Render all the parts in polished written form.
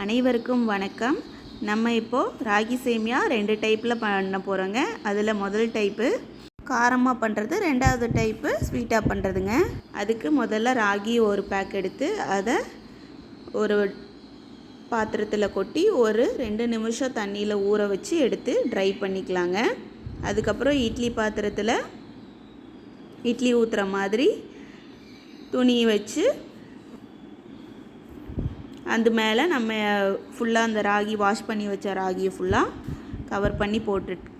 அனைவருக்கும் வணக்கம். நம்ம இப்போது ராகி சேமியா 2 டைப்பில் பண்ண போகிறோங்க. அதில் முதல் டைப்பு காரமாக பண்ணுறது, ரெண்டாவது டைப்பு ஸ்வீட்டாக பண்ணுறதுங்க. அதுக்கு முதல்ல ராகி ஒரு பேக் எடுத்து அதை ஒரு பாத்திரத்தில் கொட்டி ஒரு 2 நிமிஷம் தண்ணியில் ஊற வச்சு எடுத்து ட்ரை பண்ணிக்கலாங்க. அதுக்கப்புறம் இட்லி பாத்திரத்தில் இட்லி ஊற்றுற மாதிரி துணி வச்சு அந்த மேலே நம்ம ஃபுல்லாக அந்த ராகி வாஷ் பண்ணி வச்ச ராகியை ஃபுல்லாக கவர் பண்ணி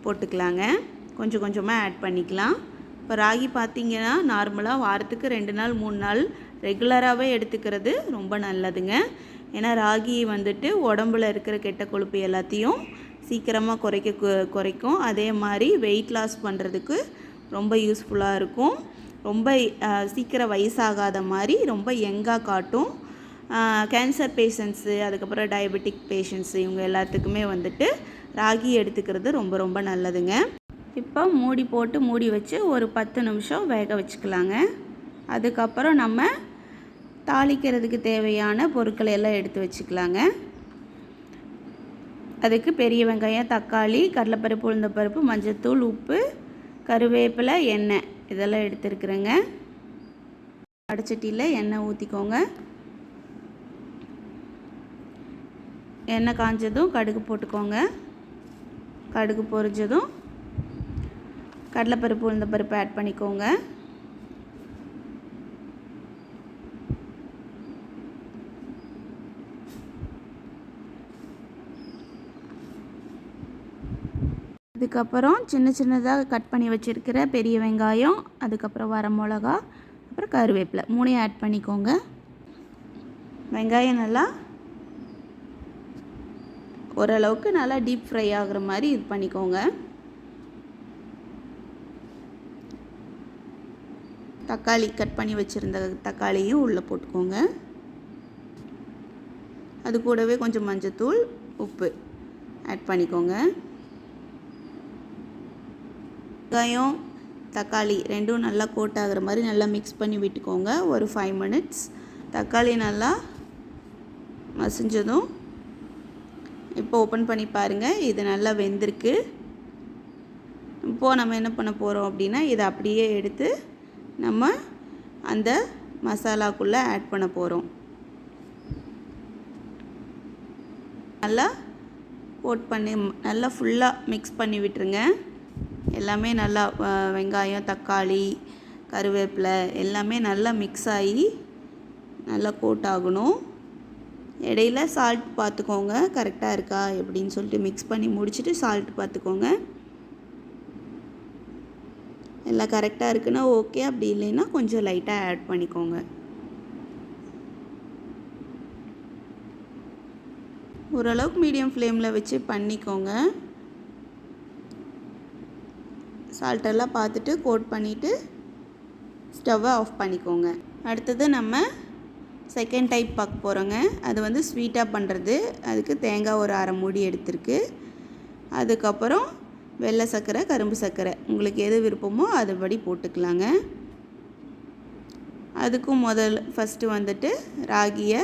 போட்டுக்கலாங்க. கொஞ்சம் கொஞ்சமாக ஆட் பண்ணிக்கலாம். இப்போ ராகி பார்த்திங்கன்னா நார்மலாக வாரத்துக்கு 2 நாள் 3 நாள் ரெகுலராகவே எடுத்துக்கிறது ரொம்ப நல்லதுங்க. ஏன்னா ராகி வந்துட்டு உடம்புல இருக்கிற கெட்ட கொழுப்பு எல்லாத்தையும் சீக்கிரமாக குறைக்கும். அதே மாதிரி வெயிட் லாஸ் பண்ணுறதுக்கு ரொம்ப யூஸ்ஃபுல்லாக இருக்கும். ரொம்ப சீக்கிரம் வயசாகாத மாதிரி ரொம்ப யங்காக காட்டும். கேன்சர் பேஷண்ட்ஸு, அதுக்கப்புறம் டயபெட்டிக் பேஷண்ட்ஸு, இவங்க எல்லாத்துக்குமே வந்துட்டு ராகி எடுத்துக்கிறது ரொம்ப ரொம்ப நல்லதுங்க. இப்போ மூடி வச்சு ஒரு 10 நிமிஷம் வேக வச்சுக்கலாங்க. அதுக்கப்புறம் நம்ம தாளிக்கிறதுக்கு தேவையான பொருட்களை எல்லாம் எடுத்து வச்சுக்கலாங்க. அதுக்கு பெரிய வெங்காயம், தக்காளி, கடலைப்பருப்பு, உளுந்தப்பருப்பு, மஞ்சள்தூள், உப்பு, கருவேப்பிலை, எண்ணெய் இதெல்லாம் எடுத்துருக்குறேங்க. வடச்சட்டியில் எண்ணெய் ஊற்றிக்கோங்க. எண்ணெய் காஞ்சதும் கடுகு போட்டுக்கோங்க. கடுகு பொரிஞ்சதும் கடலைப்பருப்பு, உளுந்தப்பருப்பு ஆட் பண்ணிக்கோங்க. அதுக்கப்புறம் சின்னதாக கட் பண்ணி வச்சுருக்கிற பெரிய வெங்காயம், அதுக்கப்புறம் வரமிளகா, அப்புறம் கருவேப்பிலை 3 ஆட் பண்ணிக்கோங்க. வெங்காயம் நல்லா ஓரளவுக்கு நல்லா டீப் ஃப்ரை ஆகிற மாதிரி இது பண்ணிக்கோங்க. தக்காளி கட் பண்ணி வச்சுருந்த தக்காளியும் உள்ளே போட்டுக்கோங்க. அது கூடவே கொஞ்சம் மஞ்சத்தூள், உப்பு ஆட் பண்ணிக்கோங்க. வெங்காயம் தக்காளி ரெண்டும் நல்லா கோட் ஆகிற மாதிரி நல்லா மிக்ஸ் பண்ணி விட்டுக்கோங்க. ஒரு 5 மினிட்ஸ். தக்காளி நல்லா மசிஞ்சதும் இப்போ ஓப்பன் பண்ணி பாருங்கள். இது நல்லா வெந்திருக்கு. இப்போது நம்ம என்ன பண்ண போகிறோம் அப்படின்னா, இதை அப்படியே எடுத்து நம்ம அந்த மசாலாக்குள்ளே ஆட் பண்ண போகிறோம். நல்லா கோட் பண்ணி நல்லா ஃபுல்லாக மிக்ஸ் பண்ணி விட்டுருங்க. எல்லாமே நல்லா வெங்காயம், தக்காளி, கருவேப்பிலை எல்லாமே நல்லா மிக்ஸ் ஆகி நல்லா கோட் ஆகணும். இடையில சால்ட் பார்த்துக்கோங்க, கரெக்டாக இருக்கா எப்படின்னு சொல்லிட்டு மிக்ஸ் பண்ணி முடிச்சுட்டு சால்ட் பார்த்துக்கோங்க. எல்லாம் கரெக்டாக இருக்குன்னா ஓகே, அப்படி இல்லைன்னா கொஞ்சம் லைட்டாக ஆட் பண்ணிக்கோங்க. ஓரளவுக்கு மீடியம் ஃப்ளேமில் வச்சு பண்ணிக்கோங்க. சால்ட்டெல்லாம் பார்த்துட்டு கோட் பண்ணிவிட்டு ஸ்டவ்வை ஆஃப் பண்ணிக்கோங்க. அடுத்தது நம்ம செகண்ட் டைப் பார்க்க போகிறோங்க. அது வந்து ஸ்வீட்டாக பண்ணுறது. அதுக்கு தேங்காய் ஒரு 1/2 மூடி எடுத்துருக்கு. அதுக்கப்புறம் வெள்ளை சர்க்கரை, கரும்பு சர்க்கரை உங்களுக்கு எது விருப்பமோ அதுபடி போட்டுக்கலாங்க. அதுக்கும் ஃபஸ்ட்டு வந்துட்டு ராகியை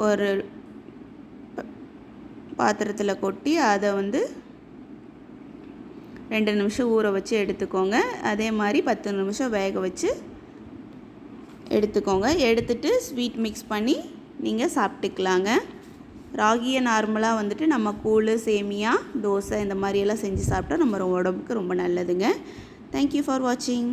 ஒரு பாத்திரத்தில் கொட்டி அதை வந்து 2 நிமிஷம் ஊற வச்சு எடுத்துக்கோங்க. அதே மாதிரி 10 நிமிஷம் வேக வச்சு எடுத்துக்கோங்க. எடுத்துட்டு ஸ்வீட் மிக்ஸ் பண்ணி நீங்கள் சாப்பிட்டுக்கலாங்க. ராகியை நார்மலாக வந்துட்டு நம்ம கூழ், சேமியா, தோசை இந்த மாதிரியெல்லாம் செஞ்சு சாப்பிட்டா நம்ம உடம்புக்கு ரொம்ப நல்லதுங்க. தேங்க்யூ ஃபார் வாட்சிங்.